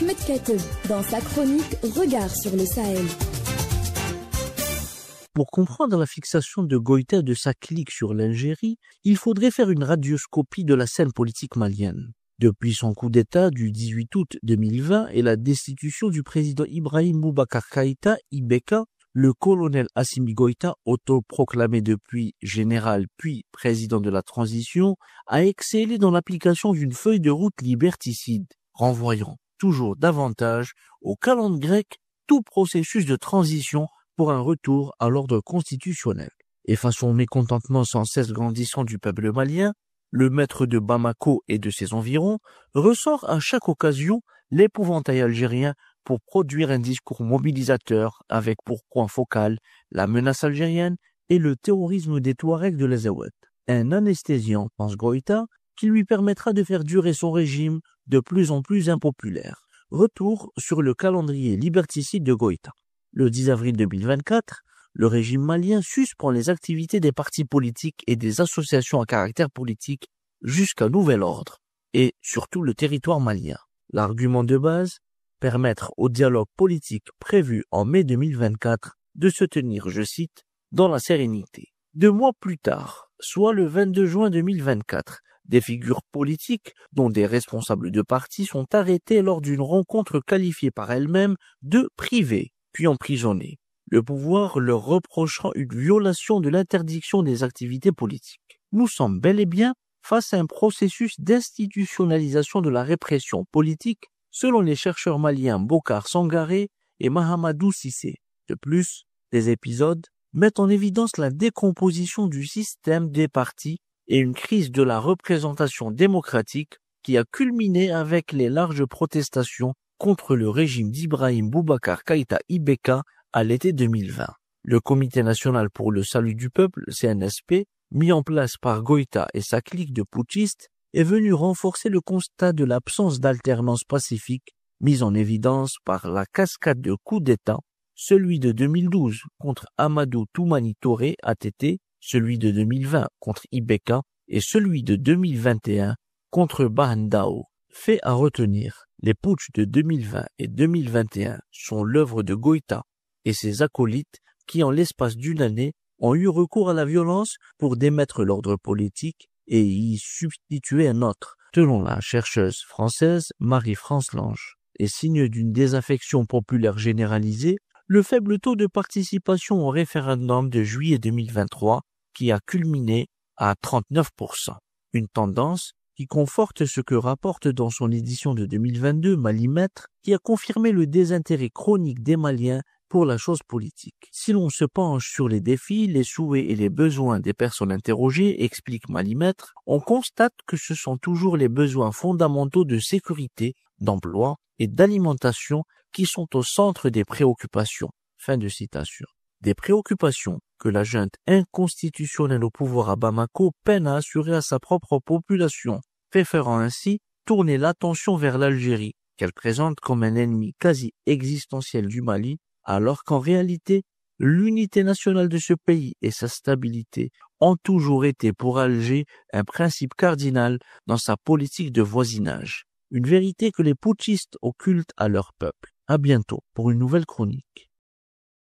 Ahmed Kateb dans sa chronique Regard sur le Sahel. Pour comprendre la fixation de Goïta et de sa clique sur l'Algérie, il faudrait faire une radioscopie de la scène politique malienne. Depuis son coup d'État du 18 août 2020 et la destitution du président Ibrahim Boubacar Keïta, IBK, le colonel Assimi Goïta, autoproclamé depuis général puis président de la transition, a excellé dans l'application d'une feuille de route liberticide, renvoyant toujours davantage au calendrier grec tout processus de transition pour un retour à l'ordre constitutionnel. Et face au mécontentement sans cesse grandissant du peuple malien, le maître de Bamako et de ses environs ressort à chaque occasion l'épouvantail algérien pour produire un discours mobilisateur avec pour point focal la menace algérienne et le terrorisme des Touaregs de l'Azawad. Un anesthésiant, pense Goïta, qui lui permettra de faire durer son régime de plus en plus impopulaire. Retour sur le calendrier liberticide de Goïta. Le 10 avril 2024, le régime malien suspend les activités des partis politiques et des associations à caractère politique jusqu'à nouvel ordre, et surtout le territoire malien. L'argument de base, permettre au dialogue politique prévu en mai 2024 de se tenir, je cite, dans la sérénité. 2 mois plus tard, soit le 22 juin 2024, des figures politiques, dont des responsables de partis, sont arrêtés lors d'une rencontre qualifiée par elles-mêmes de privée, puis emprisonnés. Le pouvoir leur reprochant une violation de l'interdiction des activités politiques. Nous sommes bel et bien face à un processus d'institutionnalisation de la répression politique, selon les chercheurs maliens Bokar Sangaré et Mahamadou Cissé. De plus, des épisodes mettent en évidence la décomposition du système des partis et une crise de la représentation démocratique qui a culminé avec les larges protestations contre le régime d'Ibrahim Boubacar Keïta IBK à l'été 2020. Le Comité national pour le salut du peuple, CNSP, mis en place par Goïta et sa clique de putschistes, est venu renforcer le constat de l'absence d'alternance pacifique mise en évidence par la cascade de coups d'État, celui de 2012 contre Amadou Toumani Touré ATT, celui de 2020 contre IBK et celui de 2021 contre Bahandao. Fait à retenir, les putschs de 2020 et 2021 sont l'œuvre de Goïta et ses acolytes qui, en l'espace d'une année, ont eu recours à la violence pour démettre l'ordre politique et y substituer un autre, selon la chercheuse française Marie-France Lange. Et signe d'une désaffection populaire généralisée, le faible taux de participation au référendum de juillet 2023 qui a culminé à 39%. Une tendance qui conforte ce que rapporte dans son édition de 2022 Malimètre, qui a confirmé le désintérêt chronique des Maliens pour la chose politique. Si l'on se penche sur les défis, les souhaits et les besoins des personnes interrogées, explique Malimètre, on constate que ce sont toujours les besoins fondamentaux de sécurité, d'emploi et d'alimentation qui sont au centre des préoccupations. Fin de citation. Des préoccupations que la junte inconstitutionnelle au pouvoir à Bamako peine à assurer à sa propre population, préférant ainsi tourner l'attention vers l'Algérie, qu'elle présente comme un ennemi quasi existentiel du Mali, alors qu'en réalité, l'unité nationale de ce pays et sa stabilité ont toujours été pour Alger un principe cardinal dans sa politique de voisinage. Une vérité que les putschistes occultent à leur peuple. À bientôt pour une nouvelle chronique.